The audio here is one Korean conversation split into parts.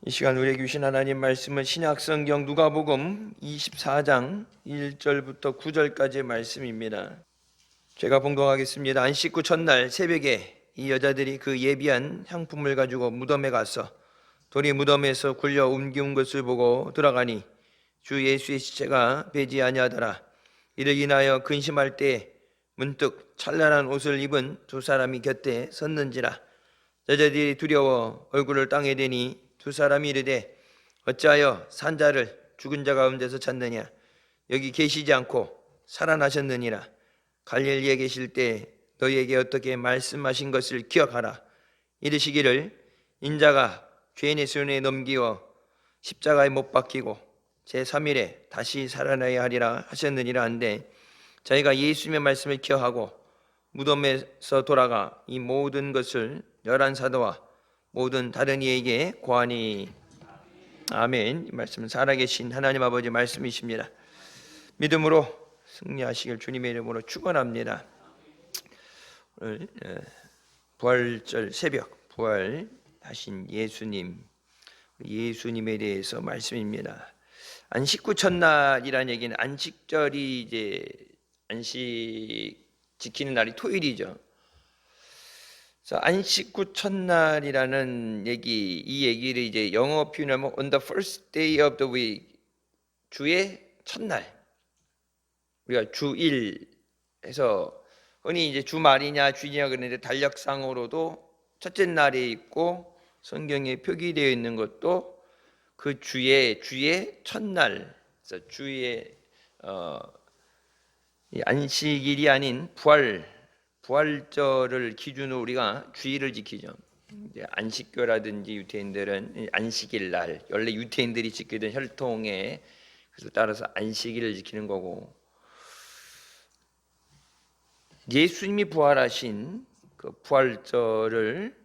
이 시간 우리에게 주신 하나님 말씀은 신약성경 누가복음 24장 1절부터 9절까지의 말씀입니다. 제가 봉독하겠습니다. 안식 후 첫날 새벽에 이 여자들이 그 예비한 향품을 가지고 무덤에 가서 돌이 무덤에서 굴려 옮겨온 것을 보고 들어가니 주 예수의 시체가 배지 아니하더라. 이를 인하여 근심할 때 문득 찬란한 옷을 입은 두 사람이 곁에 섰는지라. 여자들이 두려워 얼굴을 땅에 대니 두 사람이 이르되 어찌하여 산자를 죽은 자 가운데서 찾느냐. 여기 계시지 않고 살아나셨느니라. 갈릴리에 계실 때 너희에게 어떻게 말씀하신 것을 기억하라. 이르시기를 인자가 죄인의 손에 넘기어 십자가에 못 박히고 제3일에 다시 살아나야 하리라 하셨느니라 한데, 자기가 예수님의 말씀을 기억하고 무덤에서 돌아가 이 모든 것을 11사도와 모든 다른 이에게 고하니. 아멘. 이 말씀은 살아계신 하나님 아버지 말씀이십니다. 믿음으로 승리하시길 주님의 이름으로 축원합니다. 오늘 부활절 새벽 부활하신 예수님에 대해서 말씀입니다. 안식 후 첫날이라는 얘기는 안식절이 이제 안식 지키는 날이 토요일이죠. 그래서 안식 후 첫날이라는 이 얘기를 이제 영어 표현하면 on the first day of the week, 주의 첫날. 우리가 주일 해서 흔히 이제 주말이냐 주일이냐 그러는데 달력상으로도 첫째 날에 있고 성경에 표기되어 있는 것도 그 주의 첫날. 그래서 주의 안식일이 아닌 부활절을 기준으로 우리가 주일을 지키죠. 안식교라든지 유태인들은 안식일 날, 원래 유태인들이 지키던 혈통에 그래서 따라서 안식일을 지키는 거고, 예수님이 부활하신 그 부활절을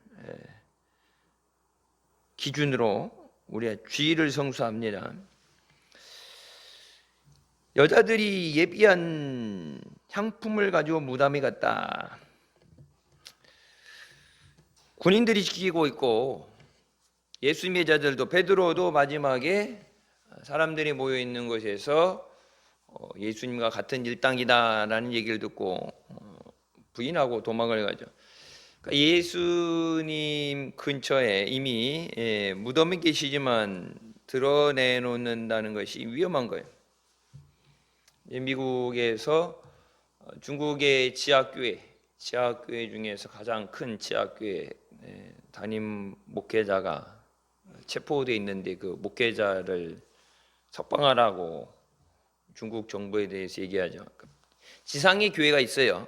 기준으로 우리가 주일을 성수합니다. 여자들이 예비한 향품을 가지고 무덤에 갔다. 군인들이 지키고 있고 예수님의 제자들도 베드로도 마지막에 사람들이 모여 있는 곳에서 예수님과 같은 일당이다라는 얘기를 듣고 부인하고 도망을 가죠. 그러니까 예수님 근처에 이미 무덤에 계시지만 드러내놓는다는 것이 위험한 거예요. 미국에서 중국의 지하교회 중에서 가장 큰 지하교회 담임 목회자가 체포되어 있는데, 그 목회자를 석방하라고 중국 정부에 대해서 얘기하죠. 지상의 교회가 있어요.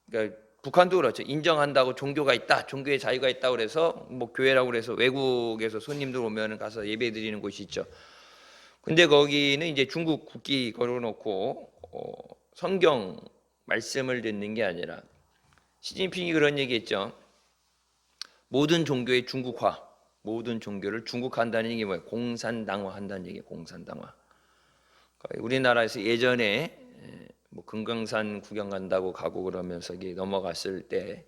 그러니까 북한도 그렇죠. 인정한다고 종교가 있다, 종교의 자유가 있다 그래서 뭐 교회라고 그래서 외국에서 손님들 오면 가서 예배 드리는 곳이 있죠. 근데 거기는 이제 중국 국기 걸어놓고 성경 말씀을 듣는 게 아니라, 시진핑이 그런 얘기했죠. 모든 종교의 중국화, 모든 종교를 중국한다는 얘기 뭐예요? 공산당화한다는 얘기예요. 공산당화. 우리나라에서 예전에 뭐 금강산 구경 간다고 가고 그러면서 넘어갔을 때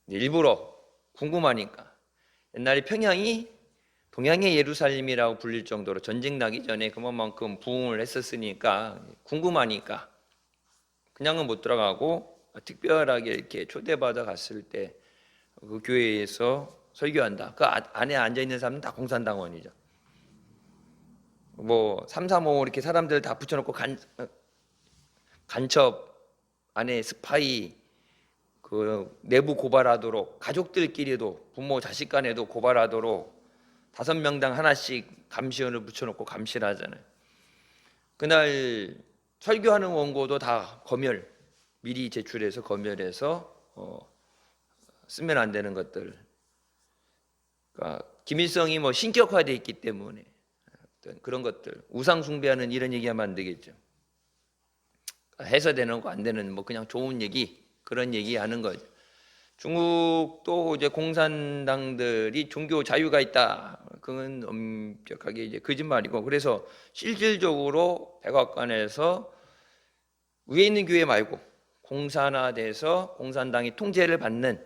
일부러 궁금하니까, 옛날에 평양이 동양의 예루살렘이라고 불릴 정도로 전쟁 나기 전에 그만큼 부흥을 했었으니까 궁금하니까 그냥은 못 들어가고 특별하게 이렇게 초대받아 갔을 때 그 교회에서 설교한다. 그 안에 앉아 있는 사람은 다 공산당원이죠. 뭐 335 이렇게 사람들 다 붙여놓고 간첩 안에 스파이 그 내부 고발하도록, 가족들끼리도 부모 자식 간에도 고발하도록 5명당 하나씩 감시원을 붙여놓고 감시를 하잖아요. 그날 설교하는 원고도 다 미리 제출해서 검열해서 쓰면 안 되는 것들. 그러니까 김일성이 뭐 신격화되어 있기 때문에 그런 것들, 우상 숭배하는 이런 얘기하면 안 되겠죠. 해서 되는 거 안 되는 뭐 그냥 좋은 얘기, 그런 얘기하는 거죠. 중국도 이제 공산당들이 종교 자유가 있다. 그건 엄격하게 이제 거짓말이고, 그래서 실질적으로 백악관에서 위에 있는 교회 말고 공산화돼서 공산당이 통제를 받는,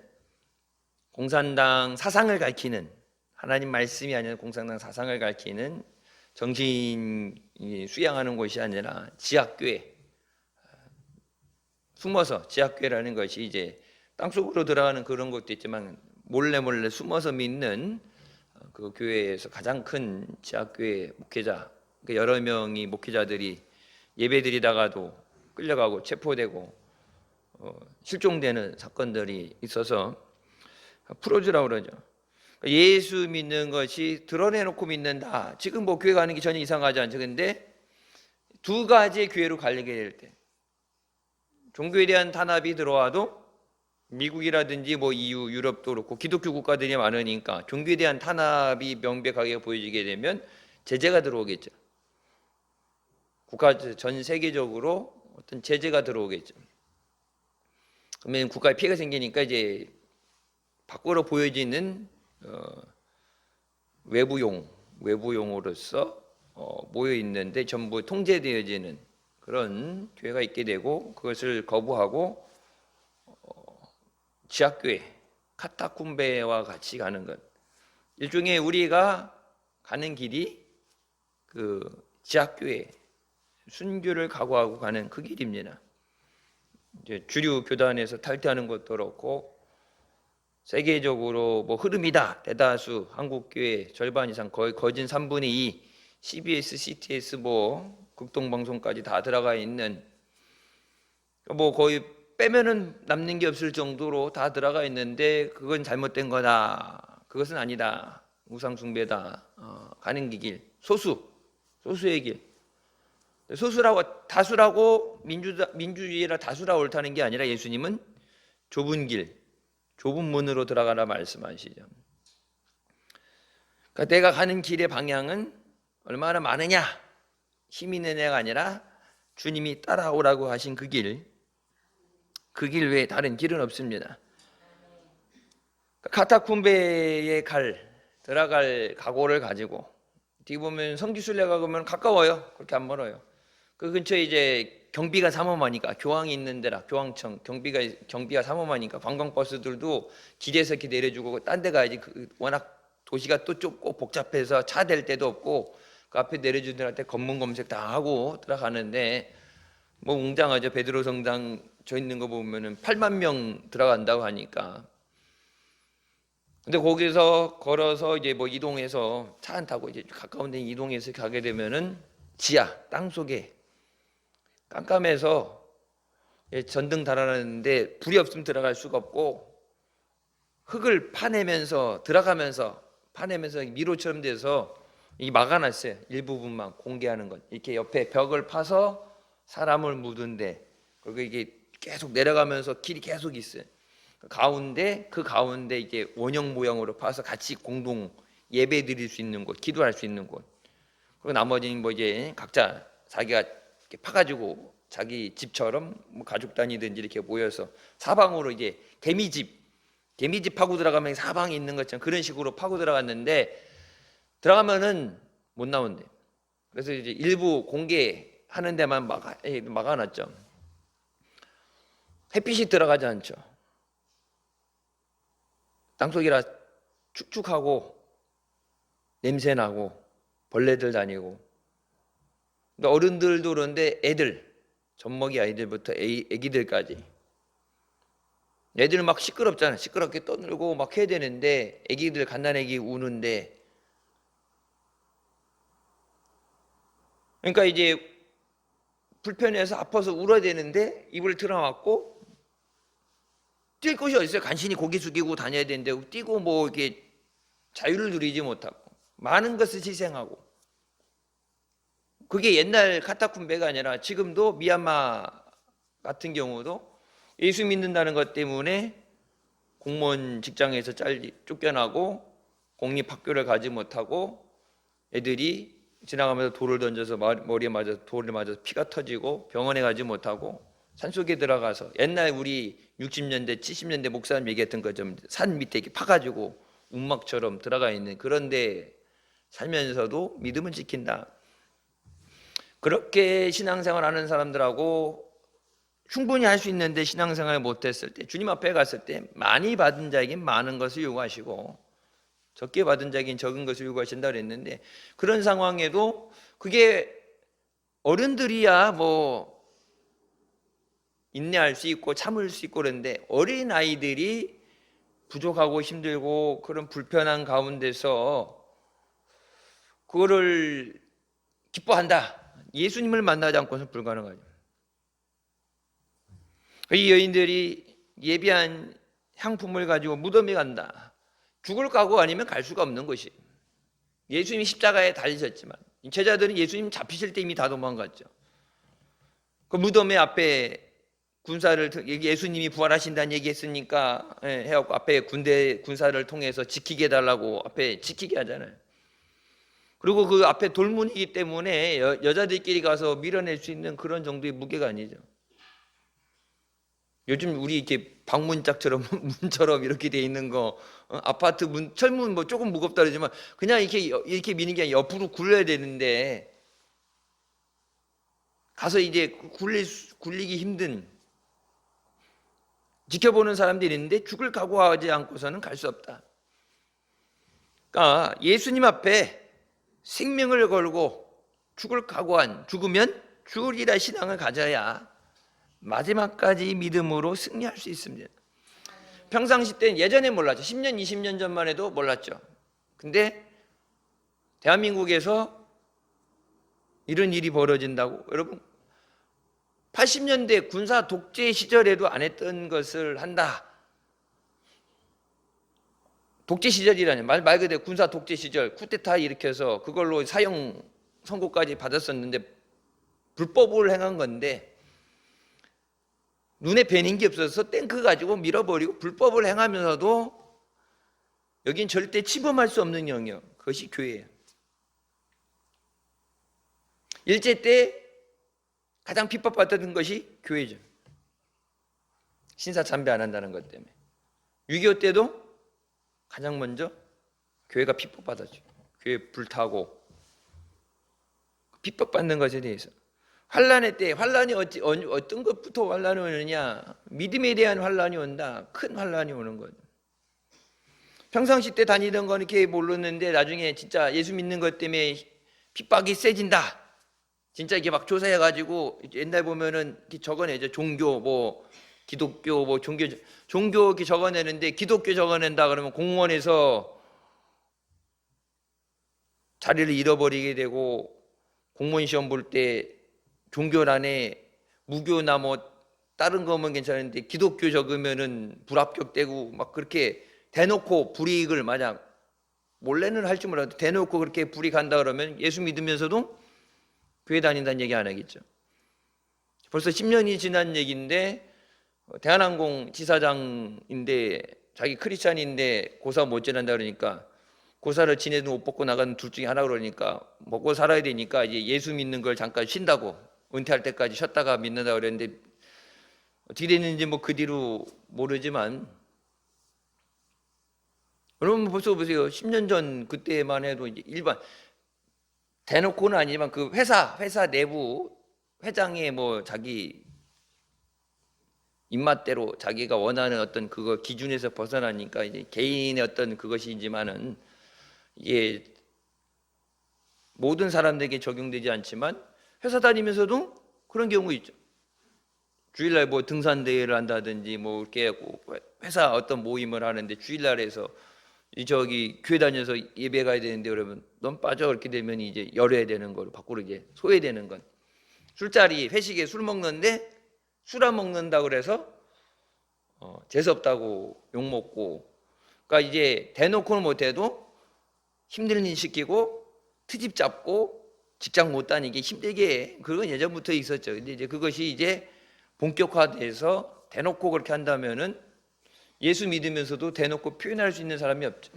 공산당 사상을 가리키는 하나님 말씀이 아니라 공산당 사상을 가르치는 정신 수양하는 곳이 아니라 지하교회, 숨어서 지하교회라는 것이 이제 땅속으로 들어가는 그런 것도 있지만 몰래 숨어서 믿는 그 교회에서 가장 큰 지하교회 목회자, 여러 명이 목회자들이 예배드리다가도 끌려가고 체포되고 실종되는 사건들이 있어서 풀어주라고 그러죠. 예수 믿는 것이 드러내놓고 믿는다. 지금 뭐 교회 가는 게 전혀 이상하지 않죠. 근데 두 가지의 교회로 갈리게 될 때, 종교에 대한 탄압이 들어와도 미국이라든지 뭐 EU, 유럽도 그렇고 기독교 국가들이 많으니까 종교에 대한 탄압이 명백하게 보여지게 되면 제재가 들어오겠죠. 국가 전 세계적으로 어떤 제재가 들어오겠죠. 그러면 국가에 피해가 생기니까 이제 밖으로 보여지는 외부용으로서 모여 있는데 전부 통제되어지는 그런 교회가 있게 되고 그것을 거부하고 지하교회, 카타쿰베와 같이 가는 것. 일종의 우리가 가는 길이 그 지하교회, 순교를 각오하고 가는 그 길입니다. 이제 주류 교단에서 탈퇴하는 것도 그렇고 세계적으로 뭐 흐름이다. 대다수 한국 교회 절반 이상 거의 거진 3분의 2 CBS, CTS 뭐 극동방송까지 다 들어가 있는 뭐 거의 빼면은 남는 게 없을 정도로 다 들어가 있는데 그건 잘못된 거다. 그것은 아니다. 우상숭배다. 가는 길. 소수의 길. 소수라고 다수라고 민주주의라 다수라 옳다는 게 아니라 예수님은 좁은 길, 좁은 문으로 들어가라 말씀하시죠. 그러니까 내가 가는 길의 방향은 얼마나 많으냐, 힘 있는 애가 아니라 주님이 따라오라고 하신 그 길, 그 길 외에 다른 길은 없습니다. 카타쿰베에 들어갈 각오를 가지고 어떻게 보면 성지순례가 그러면 가까워요. 그렇게 안 멀어요. 그 근처에 이제 경비가 삼엄하니까 교황이 있는 데라 교황청 경비가 삼엄하니까 관광버스들도 길에서 이렇게 내려주고 딴 데 가야지. 워낙 도시가 또 좁고 복잡해서 차 댈 데도 없고 그 앞에 내려주는 데한테 검문 검색 다 하고 들어가는데 뭐 웅장하죠. 베드로 성당 저 있는 거 보면은 8만 명 들어간다고 하니까. 근데 거기서 걸어서 이제 뭐 이동해서 차 안 타고 이제 가까운 데 이동해서 가게 되면은 지하 땅 속에 깜깜해서 전등 달아놨는데 불이 없으면 들어갈 수가 없고 흙을 파내면서 미로처럼 돼서 이 막아놨어요. 일부분만 공개하는 것. 이렇게 옆에 벽을 파서 사람을 묻은데 거기 이게 계속 내려가면서 길이 계속 있어요. 그 가운데 이제 원형 모양으로 파서 같이 공동 예배 드릴 수 있는 곳, 기도할 수 있는 곳. 그리고 나머지는 뭐 이제 각자 자기가 이렇게 파가지고 자기 집처럼 뭐 가족 단위든지 이렇게 모여서 사방으로 이제 개미집 파고 들어가면 사방에 있는 것처럼 그런 식으로 파고 들어갔는데 들어가면은 못 나온대. 그래서 이제 일부 공개하는 데만 막아놨죠. 햇빛이 들어가지 않죠. 땅속이라 축축하고 냄새나고 벌레들 다니고. 어른들도 그런데 젖먹이 아이들부터 애기들까지. 애들은 막 시끄럽잖아. 시끄럽게 떠들고 막 해야 되는데 애기들 갓난애기 우는데. 그러니까 이제 불편해서 아파서 울어야 되는데 입을 틀어막고 뛸 곳이 어딨어요? 간신히 고개 숙이고 다녀야 되는데 뛰고 뭐 이렇게 자유를 누리지 못하고 많은 것을 희생하고. 그게 옛날 카타쿰베가 아니라 지금도 미얀마 같은 경우도 예수 믿는다는 것 때문에 공무원 직장에서 쫓겨나고 공립학교를 가지 못하고 애들이 지나가면서 돌을 던져서 머리에 맞아서 돌을 맞아서 피가 터지고 병원에 가지 못하고 산속에 들어가서 옛날 우리 60년대 70년대 목사님 얘기했던 것처럼 산 밑에 이렇게 파가지고 움막처럼 들어가 있는 그런데 살면서도 믿음을 지킨다. 그렇게 신앙생활하는 사람들하고 충분히 할 수 있는데 신앙생활 못했을 때 주님 앞에 갔을 때 많이 받은 자에게 많은 것을 요구하시고 적게 받은 자에겐 적은 것을 요구하신다 그랬는데, 그런 상황에도 그게 어른들이야 뭐 인내할 수 있고 참을 수 있고 그런데, 어린 아이들이 부족하고 힘들고 그런 불편한 가운데서 그거를 기뻐한다, 예수님을 만나지 않고는 불가능하죠. 이 여인들이 예비한 향품을 가지고 무덤에 간다. 죽을 각오 아니면 갈 수가 없는 것이. 예수님이 십자가에 달리셨지만 제자들은 예수님 잡히실 때 이미 다 도망갔죠. 그 무덤에 앞에 군사를, 예수님이 부활하신다는 얘기했으니까 해갖고 앞에 군사를 통해서 지키게 해달라고 앞에 지키게 하잖아요. 그리고 그 앞에 돌문이기 때문에 여자들끼리 가서 밀어낼 수 있는 그런 정도의 무게가 아니죠. 요즘 우리 이렇게 방문짝처럼 문처럼 이렇게 돼 있는 거, 아파트 문, 철문 뭐 조금 무겁다 그러지만 그냥 이렇게 미는 게 아니라 옆으로 굴려야 되는데, 가서 이제 굴리기 힘든, 지켜보는 사람들이 있는데 죽을 각오하지 않고서는 갈 수 없다. 그러니까 예수님 앞에 생명을 걸고 죽을 각오한, 죽으면 죽으리라 신앙을 가져야 마지막까지 믿음으로 승리할 수 있습니다. 평상시 때는 예전에 몰랐죠. 10년, 20년 전만 해도 몰랐죠. 근데 대한민국에서 이런 일이 벌어진다고, 여러분 80년대 군사 독재 시절에도 안 했던 것을 한다. 독재 시절이라니, 말 그대로 군사 독재 시절, 쿠데타 일으켜서 그걸로 사형 선고까지 받았었는데 불법을 행한 건데, 눈에 뵈는 게 없어서 탱크 가지고 밀어버리고 불법을 행하면서도 여긴 절대 침범할 수 없는 영역, 그것이 교회예요. 일제 때 가장 핍박받던 것이 교회죠. 신사참배 안 한다는 것 때문에. 6.25 때도 가장 먼저 교회가 핍박받았죠. 교회 불타고 핍박받는 것에 대해서. 환란의 때, 환란이 어떤 것부터 환란이 오느냐, 믿음에 대한 환란이 온다. 큰 환란이 오는 거죠. 평상시 때 다니던 건 이렇게 몰랐는데 나중에 진짜 예수 믿는 것 때문에 핍박이 세진다. 진짜 이게 막 조사해가지고 옛날 보면은 이렇게 적어내죠. 종교 뭐 기독교 뭐 종교 이렇게 적어내는데, 기독교 적어낸다 그러면 공무원에서 자리를 잃어버리게 되고, 공무원 시험 볼 때 종교란에 무교나 뭐 다른 거면 괜찮은데 기독교 적으면은 불합격되고, 막 그렇게 대놓고 불이익을, 만약 몰래는 할지 몰라도 대놓고 그렇게 불이익한다 그러면 예수 믿으면서도 교회 다닌다는 얘기 안 하겠죠. 벌써 10년이 지난 얘기인데, 대한항공 지사장인데 자기 크리스찬인데 고사 못 지낸다 그러니까, 고사를 지내든 옷 벗고 나가는 둘 중에 하나 그러니까 먹고 살아야 되니까 이제 예수 믿는 걸 잠깐 쉰다고, 은퇴할 때까지 쉬었다가 믿는다 그랬는데 어떻게 됐는지 뭐 그 뒤로 모르지만, 여러분 벌써 보세요. 10년 전 그때만 해도 이제 일반, 대놓고는 아니지만 그 회사 내부 회장의 뭐 자기 입맛대로 자기가 원하는 어떤 그거 기준에서 벗어나니까 이제 개인의 어떤 그것이지만은, 이게 모든 사람들에게 적용되지 않지만 회사 다니면서도 그런 경우 있죠. 주일날 뭐 등산 대회를 한다든지 뭐 이렇게 회사 어떤 모임을 하는데 주일날에서 저기 교회 다녀서 예배 가야 되는데 그러면 넌 빠져, 이렇게 되면 이제 열어야 되는 거로 밖으로 이제 소외되는 건, 술자리 회식에 술 먹는데 술 안 먹는다 그래서 재수 없다고 욕 먹고, 그러니까 이제 대놓고는 못해도 힘든 일 시키고 트집 잡고 직장 못 다니게 힘들게 해. 그건 예전부터 있었죠. 근데 이제 그것이 이제 본격화돼서 대놓고 그렇게 한다면은 예수 믿으면서도 대놓고 표현할 수 있는 사람이 없죠.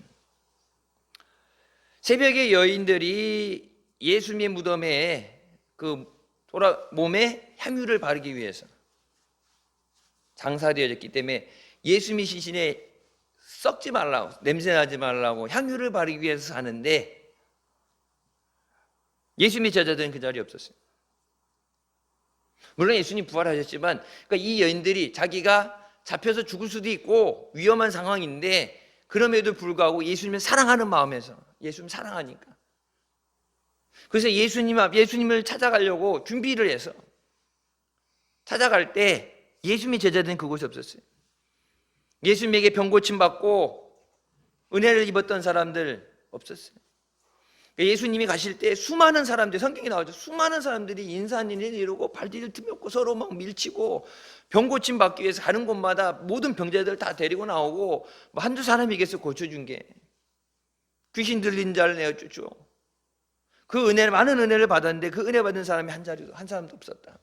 새벽에 여인들이 예수님의 무덤에 그 몸에 향유를 바르기 위해서 장사되어졌기 때문에, 예수님의 시신에 썩지 말라고, 냄새나지 말라고 향유를 바르기 위해서 사는데, 예수님의 제자들은 그 자리에 없었어요. 물론 예수님 부활하셨지만, 그러니까 이 여인들이 자기가 잡혀서 죽을 수도 있고 위험한 상황인데 그럼에도 불구하고 예수님을 사랑하는 마음에서, 예수님 사랑하니까. 그래서 예수님을 찾아가려고 준비를 해서 찾아갈 때 예수님의 제자들은 그곳에 없었어요. 예수님에게 병 고침 받고 은혜를 입었던 사람들 없었어요. 예수님이 가실 때 수많은 사람들, 성경에 나오죠. 수많은 사람들이 인산인을 이루고 발디딜 틈이 없고 서로 막 밀치고 병 고침 받기 위해서 가는 곳마다 모든 병자들 다 데리고 나오고 뭐 한두 사람이겠어 고쳐준 게. 귀신 들린 자를 내어주죠. 그 은혜를, 많은 은혜를 받았는데 그 은혜 받은 사람이 한 사람도 없었다.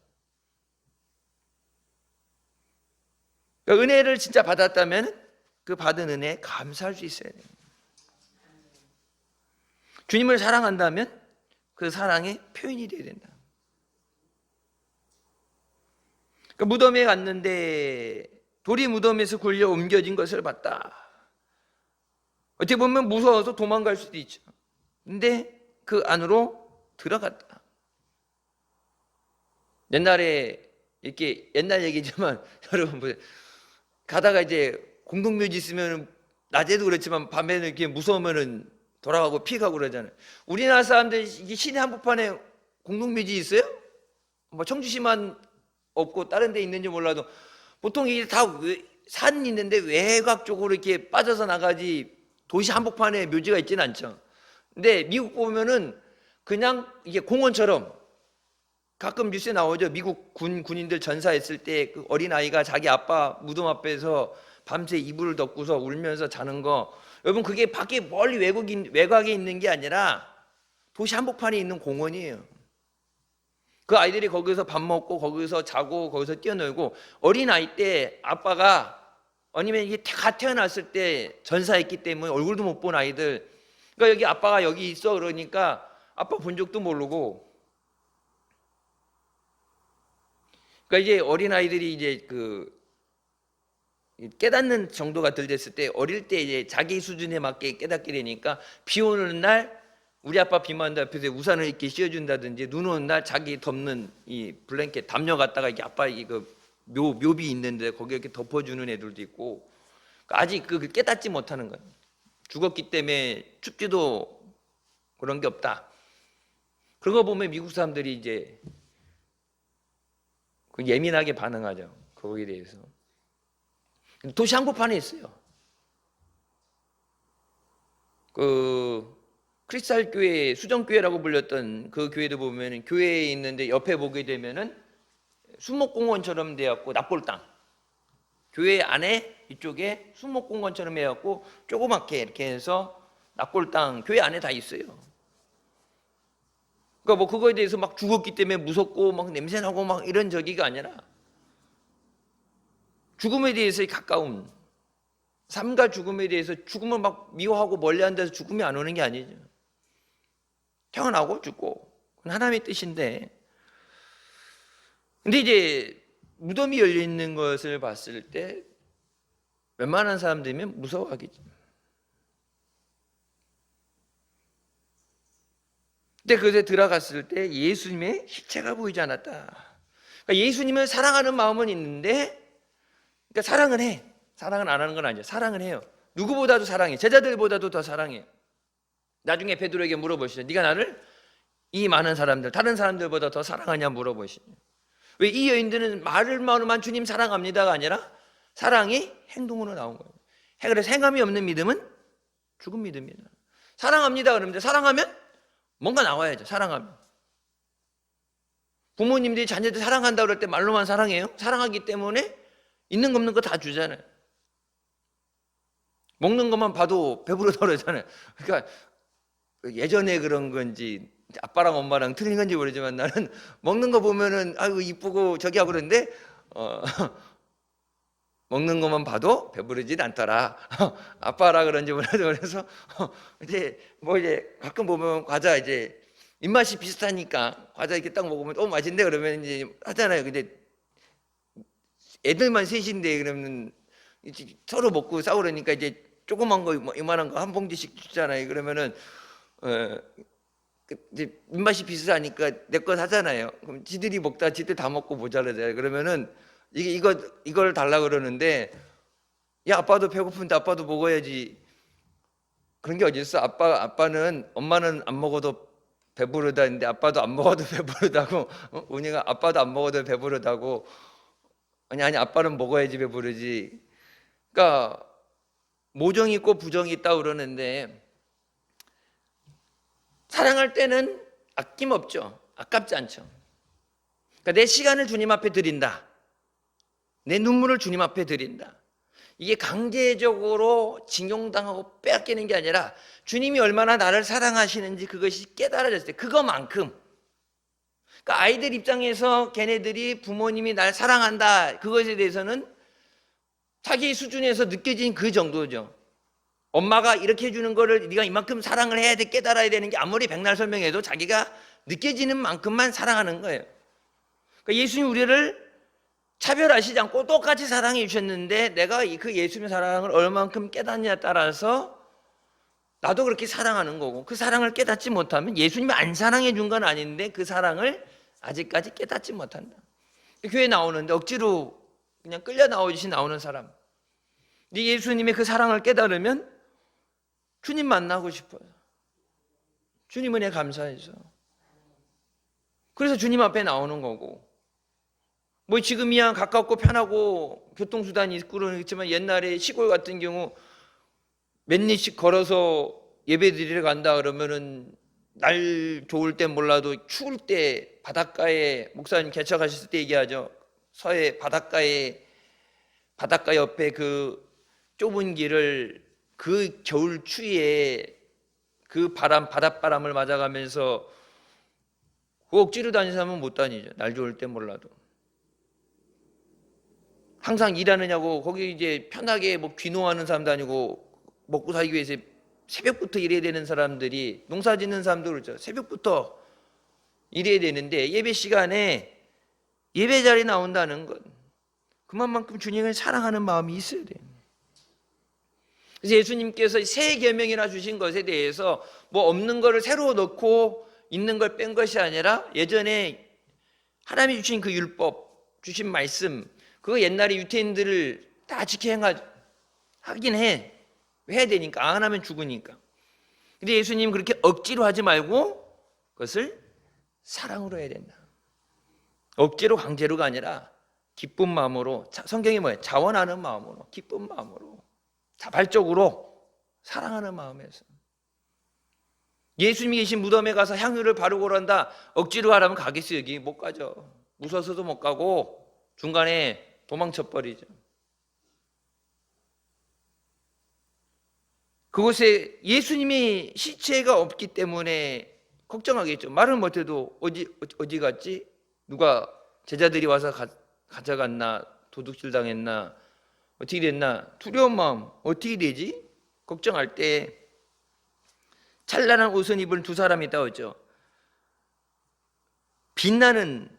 그러니까 은혜를 진짜 받았다면 그 받은 은혜에 감사할 수 있어야 돼요. 주님을 사랑한다면 그 사랑의 표현이 되어야 된다. 그러니까 무덤에 갔는데 돌이 무덤에서 굴려 옮겨진 것을 봤다. 어떻게 보면 무서워서 도망갈 수도 있죠. 근데 그 안으로 들어갔다. 옛날에 이렇게 옛날 얘기지만 여러분 보세요. 가다가 이제 공동묘지 있으면 낮에도 그렇지만 밤에는 이렇게 무서우면은 돌아가고 피가고 그러잖아요. 우리나라 사람들 시내 한복판에 공동묘지 있어요? 뭐 청주시만 없고 다른 데 있는지 몰라도 보통 이게 다 산 있는데 외곽 쪽으로 이렇게 빠져서 나가지 도시 한복판에 묘지가 있지는 않죠. 근데 미국 보면은 그냥 이게 공원처럼 가끔 뉴스에 나오죠. 미국 군인들 전사했을 때 그 어린 아이가 자기 아빠 무덤 앞에서 밤새 이불을 덮고서 울면서 자는 거. 여러분 그게 밖에 멀리 외곽에 있는 게 아니라 도시 한복판에 있는 공원이에요. 그 아이들이 거기서 밥 먹고 거기서 자고 거기서 뛰어놀고 어린 아이 때 아빠가 아니면 이게 갓 태어났을 때 전사했기 때문에 얼굴도 못 본 아이들. 그러니까 여기 아빠가 여기 있어 그러니까 아빠 본 적도 모르고. 그러니까 이제 어린 아이들이 이제 그 깨닫는 정도가 덜 됐을 때 어릴 때 이제 자기 수준에 맞게 깨닫게 되니까 비 오는 날 우리 아빠 비 맞는 앞에서 우산을 이렇게 씌워준다든지 눈 오는 날 자기 덮는 이 블랭켓 담요 갖다가 이게 아빠 이거 묘비 있는데 거기 이렇게 덮어주는 애들도 있고 아직 그 깨닫지 못하는 거예요. 죽었기 때문에 춥지도 그런 게 없다. 그런 거 보면 미국 사람들이 이제 예민하게 반응하죠. 거기에 대해서. 도시 한복판에 있어요. 그 크리스탈 교회, 수정교회라고 불렸던 그 교회도 보면 교회에 있는데 옆에 보게 되면은 수목공원처럼 되었고 납골 땅. 교회 안에 이쪽에 수목공원처럼 해갖고 조그맣게 이렇게 해서 납골 땅 교회 안에 다 있어요. 그러니까 뭐 그거에 대해서 막 죽었기 때문에 무섭고 막 냄새나고 막 이런 저기가 아니라 죽음에 대해서의 가까움, 삶과 죽음에 대해서 죽음을 막 미워하고 멀리한 데서 죽음이 안 오는 게 아니죠. 태어나고 죽고 그건 하나님의 뜻인데, 근데 이제 무덤이 열려 있는 것을 봤을 때 웬만한 사람들이면 무서워하겠죠. 근데 그것에 들어갔을 때 예수님의 실체가 보이지 않았다. 그러니까 예수님을 사랑하는 마음은 있는데, 그러니까 사랑은 해. 사랑은 안 하는 건 아니죠. 사랑은 해요. 누구보다도 사랑해. 제자들보다도 더 사랑해. 나중에 베드로에게 물어보시죠. 네가 나를 이 많은 사람들, 다른 사람들보다 더 사랑하냐 물어보시죠. 왜 이 여인들은 말로만 주님 사랑합니다가 아니라 사랑이 행동으로 나온 거예요. 그래서 행함이 없는 믿음은 죽은 믿음이다. 사랑합니다 그러면 사랑하면 뭔가 나와야죠. 사랑하면. 부모님들이 자녀들 사랑한다 그럴 때 말로만 사랑해요? 사랑하기 때문에 있는 거 없는 거 다 주잖아요. 먹는 것만 봐도 배부르다 그러잖아요. 그러니까 예전에 그런 건지 아빠랑 엄마랑 틀린 건지 모르지만 나는 먹는 거 보면은 아이고 이쁘고 저기 하고 그러는데 먹는 것만 봐도 배부르진 않더라. 아빠라 그런지 몰라도 그래서 이제 뭐 이제 가끔 보면 과자 이제 입맛이 비슷하니까 과자 이렇게 딱 먹으면 맛있는데 그러면 이제 하잖아요. 근데 애들만 셋인데 그러면 서로 먹고 싸우려니까 이제 조그만 거 이만한 거 한 봉지씩 주잖아요. 그러면은 이제 입맛이 비슷하니까 내 거 사잖아요. 그럼 지들이 먹다 지들 다 먹고 모자라잖아요. 그러면은 이걸 달라 그러는데 야 아빠도 배고픈데 아빠도 먹어야지. 그런 게 어디 있어? 아빠는 엄마는 안 먹어도 배부르다 했는데 아빠도 안 먹어도 배부르다고. 은희가 아빠도 안 먹어도 배부르다고. 아니 아빠는 먹어야지 배부르지. 그러니까 모정이 있고 부정이 있다고 그러는데, 사랑할 때는 아낌없죠. 아깝지 않죠. 그러니까 내 시간을 주님 앞에 드린다, 내 눈물을 주님 앞에 드린다, 이게 강제적으로 징용당하고 빼앗기는 게 아니라 주님이 얼마나 나를 사랑하시는지 그것이 깨달아졌을 때, 그거만큼, 그러니까 아이들 입장에서 걔네들이 부모님이 날 사랑한다, 그것에 대해서는 자기 수준에서 느껴진 그 정도죠. 엄마가 이렇게 해주는 거를 네가 이만큼 사랑을 해야 돼, 깨달아야 되는 게 아무리 백날 설명해도 자기가 느껴지는 만큼만 사랑하는 거예요. 그러니까 예수님 우리를 차별하시지 않고 똑같이 사랑해 주셨는데, 내가 그 예수님의 사랑을 얼만큼 깨닫냐에 따라서 나도 그렇게 사랑하는 거고, 그 사랑을 깨닫지 못하면 예수님이 안 사랑해 준 건 아닌데 그 사랑을 아직까지 깨닫지 못한다. 교회 나오는데 억지로 그냥 끌려 나오듯이 나오는 사람, 근데 예수님의 그 사랑을 깨달으면 주님 만나고 싶어요. 주님 은혜 감사해서. 그래서 주님 앞에 나오는 거고, 뭐 지금이야 가깝고 편하고 교통수단이 있고는 있지만 옛날에 시골 같은 경우 몇 리씩 걸어서 예배 드리러 간다 그러면은 날 좋을 땐 몰라도 추울 때 바닷가에, 목사님 개척하셨을 때 얘기하죠. 서해 바닷가 옆에 그 좁은 길을 그 겨울 추위에 그 바닷바람을 맞아가면서 그 억지로 다니는 사람은 못 다니죠. 날 좋을 때 몰라도. 항상 일하느냐고 거기 이제 편하게 뭐 귀농하는 사람도 아니고 먹고 살기 위해서 새벽부터 일해야 되는 사람들이, 농사 짓는 사람도 그렇죠. 새벽부터 일해야 되는데 예배 시간에 예배 자리에 나온다는 건 그만큼 주님을 사랑하는 마음이 있어야 돼요. 그래서 예수님께서 새 계명이나 주신 것에 대해서 뭐 없는 거를 새로 넣고 있는 걸 뺀 것이 아니라, 예전에 하나님이 주신 그 율법, 주신 말씀, 그거 옛날에 유태인들을 다 지켜 하긴 해야 되니까, 안 하면 죽으니까. 근데 예수님 그렇게 억지로 하지 말고 그것을 사랑으로 해야 된다. 억지로 강제로가 아니라 기쁜 마음으로, 성경이 뭐예요? 자원하는 마음으로, 기쁜 마음으로, 자발적으로 사랑하는 마음에서. 예수님이 계신 무덤에 가서 향유를 바르고 그런다, 억지로 하라면 가겠어요? 여기 못 가죠. 무서워서도 못 가고 중간에 도망쳐 버리죠. 그곳에 예수님이 시체가 없기 때문에 걱정하겠죠. 말은 못해도 어디 갔지? 누가 제자들이 와서 가져갔나? 도둑질 당했나? 어떻게 됐나? 두려운 마음 어떻게 되지? 걱정할 때 찬란한 옷을 입은 두 사람이 있다고 빛나는,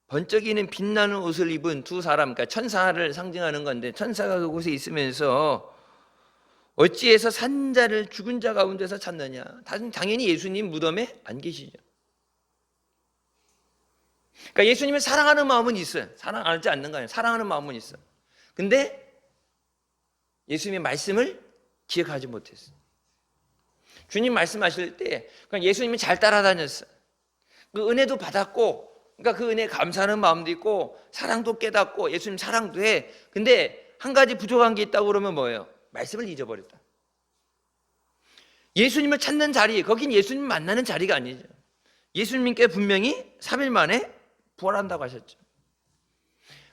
번쩍이는 빛나는 옷을 입은 두 사람, 그러니까 천사를 상징하는 건데, 천사가 그곳에 있으면서 어찌해서 산 자를 죽은 자 가운데서 찾느냐? 당연히 예수님 무덤에 안 계시죠. 그러니까 예수님을 사랑하는 마음은 있어요. 사랑하지 않는 거 아니에요. 사랑하는 마음은 있어. 근데 예수님의 말씀을 기억하지 못했어요. 주님 말씀하실 때 그냥 예수님이 잘 따라다녔어요. 그 은혜도 받았고, 그러니까 그 은혜에 감사하는 마음도 있고 사랑도 깨닫고 예수님 사랑도 해. 근데 한 가지 부족한 게 있다고 그러면 뭐예요? 말씀을 잊어버렸다. 예수님을 찾는 자리, 거긴 예수님 만나는 자리가 아니죠. 예수님께 분명히 3일 만에 부활한다고 하셨죠.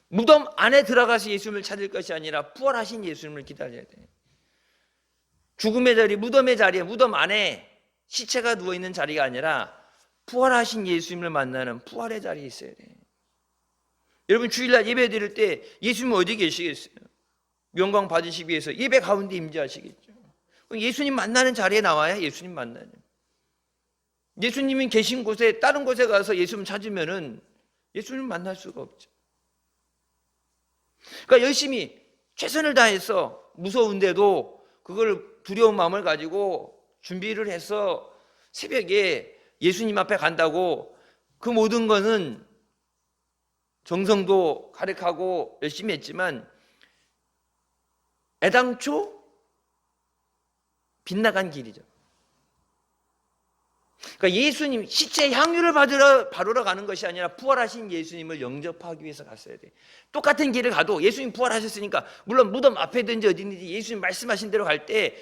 무덤 안에 들어가서 예수님을 찾을 것이 아니라 부활하신 예수님을 기다려야 돼. 죽음의 자리, 무덤의 자리에, 무덤 안에 시체가 누워있는 자리가 아니라 부활하신 예수님을 만나는 부활의 자리에 있어야 돼. 여러분 주일날 예배 드릴 때 예수님 어디 계시겠어요? 영광 받으시기 위해서 예배 가운데 임재하시겠죠. 예수님 만나는 자리에 나와야 예수님 만나는. 예수님이 계신 곳에, 다른 곳에 가서 예수님 찾으면은 예수님 만날 수가 없죠. 그러니까 열심히 최선을 다해서 무서운데도 그걸 두려운 마음을 가지고 준비를 해서 새벽에 예수님 앞에 간다고 그 모든 것은 정성도 가득하고 열심히 했지만 애당초 빗나간 길이죠. 그러니까 예수님 시체 향유를 바르러 가는 것이 아니라 부활하신 예수님을 영접하기 위해서 갔어야 돼. 똑같은 길을 가도 예수님 부활하셨으니까 물론 무덤 앞에든지 어디든지 예수님 말씀하신 대로 갈 때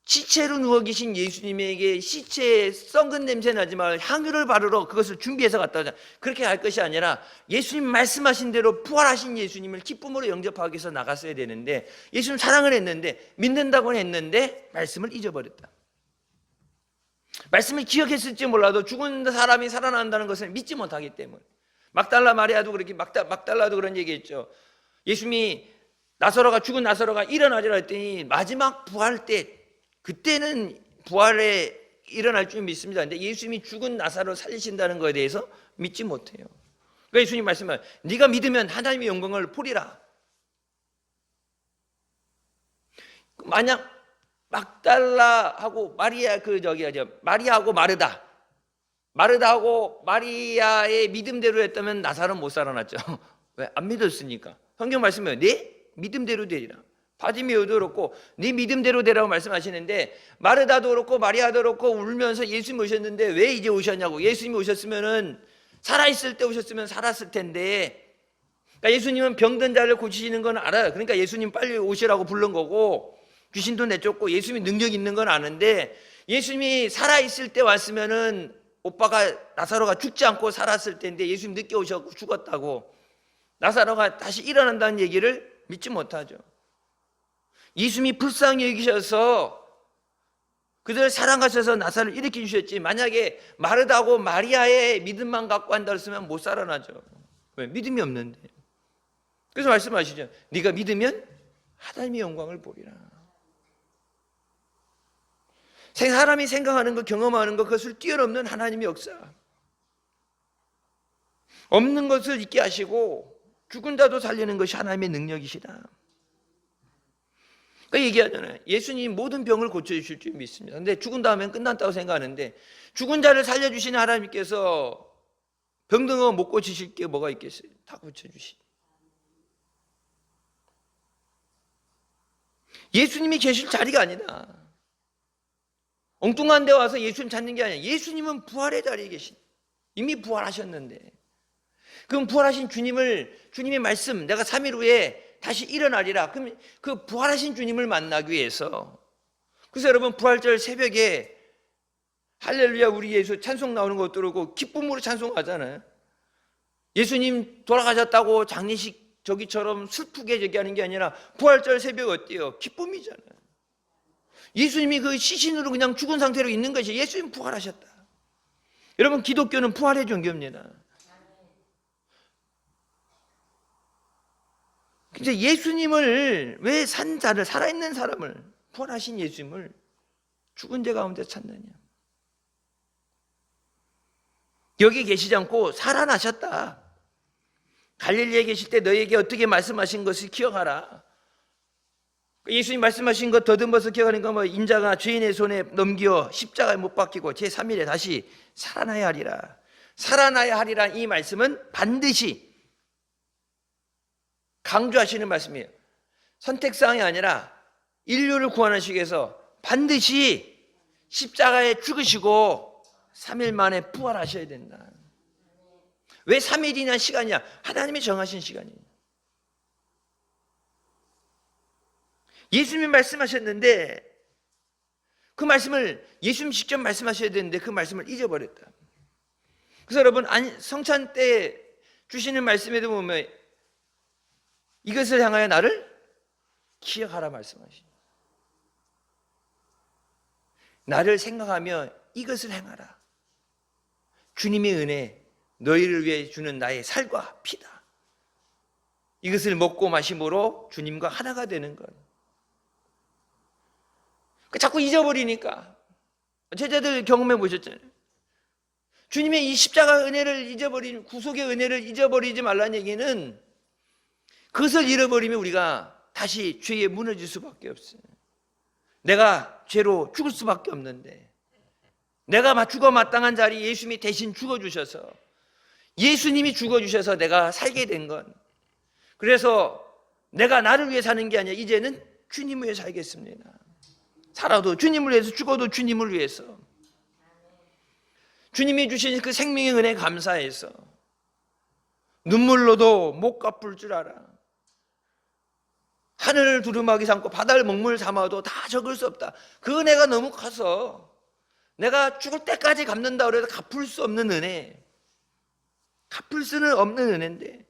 시체로 누워 계신 예수님에게 시체에 썩은 냄새 나지만 향유를 바르러 그것을 준비해서 갔다 오자. 그렇게 갈 것이 아니라 예수님 말씀하신 대로 부활하신 예수님을 기쁨으로 영접하기 위해서 나갔어야 되는데 예수님 사랑을 했는데 믿는다고는 했는데 말씀을 잊어버렸다. 말씀을 기억했을지 몰라도 죽은 사람이 살아난다는 것을 믿지 못하기 때문에. 막달라 마리아도 그렇게 막달라도 그런 얘기했죠. 예수님이 죽은 나사로가 일어나리라 했더니 마지막 부활 때 그때는 부활에 일어날 줄 믿습니다. 근데 예수님이 죽은 나사로 살리신다는 것에 대해서 믿지 못해요. 그러니까 예수님 말씀은 네가 믿으면 하나님의 영광을 보리라. 만약 막달라하고 마리아하고 마르다하고 마리아의 믿음대로 했다면 나사로는 못 살아났죠. 왜? 안 믿었으니까. 성경 말씀은 네 믿음대로 되리라. 바디메오도 그렇고 네 믿음대로 되라고 말씀하시는데 마르다도 그렇고 마리아도 그렇고 울면서 예수님 오셨는데 왜 이제 오셨냐고. 예수님이 오셨으면은 살아있을 때 오셨으면 살았을 텐데. 그러니까 예수님은 병든 자를 고치시는 건 알아요. 그러니까 예수님 빨리 오시라고 부른 거고 귀신도 내쫓고 예수님이 능력 있는 건 아는데 예수님이 살아있을 때 왔으면은 오빠가 나사로가 죽지 않고 살았을 텐데 예수님 늦게 오셔서 죽었다고 나사로가 다시 일어난다는 얘기를 믿지 못하죠. 예수님이 불쌍히 여기셔서 그들을 사랑하셔서 나사로를 일으켜 주셨지 만약에 마르다고 마리아의 믿음만 갖고 한다 했으면 못 살아나죠. 왜? 믿음이 없는데. 그래서 말씀하시죠. 네가 믿으면 하나님의 영광을 보리라. 사람이 생각하는 것, 경험하는 것, 그것을 뛰어넘는 하나님의 역사. 없는 것을 있게 하시고 죽은 자도 살리는 것이 하나님의 능력이시다. 그러니까 얘기하잖아요. 예수님 모든 병을 고쳐주실 줄 믿습니다. 근데 죽은 다음엔 끝났다고 생각하는데 죽은 자를 살려주시는 하나님께서 병든 거 못 고치실 게 뭐가 있겠어요? 다 고쳐주시. 예수님이 계실 자리가 아니다. 엉뚱한 데 와서 예수님 찾는 게 아니라 예수님은 부활의 자리에 계신, 이미 부활하셨는데 그럼 부활하신 주님의 말씀 내가 3일 후에 다시 일어나리라. 그럼 그 부활하신 주님을 만나기 위해서. 그래서 여러분 부활절 새벽에 할렐루야 우리 예수 찬송 나오는 거 들고 기쁨으로 찬송하잖아요. 예수님 돌아가셨다고 장례식 저기처럼 슬프게 얘기하는 게 아니라 부활절 새벽 어때요? 기쁨이잖아요. 예수님이 그 시신으로 그냥 죽은 상태로 있는 것이 예수님 부활하셨다. 여러분 기독교는 부활의 종교입니다. 근데 예수님을 왜 살아있는 사람을 부활하신 예수님을 죽은 자 가운데 찾느냐. 여기 계시지 않고 살아나셨다. 갈릴리에 계실 때 너에게 어떻게 말씀하신 것을 기억하라. 예수님 말씀하신 것 더듬어서 기억하는 건 인자가 죄인의 손에 넘겨 십자가에 못 박히고 제3일에 다시 살아나야 하리라. 살아나야 하리라 이 말씀은 반드시 강조하시는 말씀이에요. 선택사항이 아니라 인류를 구원하시기 위해서 반드시 십자가에 죽으시고 3일 만에 부활하셔야 된다. 왜 3일이냐 시간이냐? 하나님이 정하신 시간이에요. 예수님이 말씀하셨는데 그 말씀을 예수님 직접 말씀하셔야 되는데 그 말씀을 잊어버렸다. 그래서 여러분 성찬 때 주시는 말씀에도 보면 이것을 향하여 나를 기억하라 말씀하시죠. 나를 생각하며 이것을 행하라. 주님의 은혜, 너희를 위해 주는 나의 살과 피다. 이것을 먹고 마심으로 주님과 하나가 되는 것. 자꾸 잊어버리니까. 제자들 경험해 보셨잖아요. 주님의 이 십자가 은혜를 구속의 은혜를 잊어버리지 말라는 얘기는 그것을 잃어버리면 우리가 다시 죄에 무너질 수밖에 없어요. 내가 죄로 죽을 수밖에 없는데 내가 죽어 마땅한 자리에 예수님이 대신 죽어주셔서 예수님이 죽어주셔서 내가 살게 된 건 그래서 내가 나를 위해 사는 게 아니라 이제는 주님을 위해 살겠습니다. 살아도 주님을 위해서, 죽어도 주님을 위해서. 주님이 주신 그 생명의 은혜 감사해서 눈물로도 못 갚을 줄 알아. 하늘을 두루마기 삼고 바다를 먹물 삼아도 다 적을 수 없다. 그 은혜가 너무 커서 내가 죽을 때까지 갚는다 그래도 갚을 수 없는 은혜, 갚을 수는 없는 은혜인데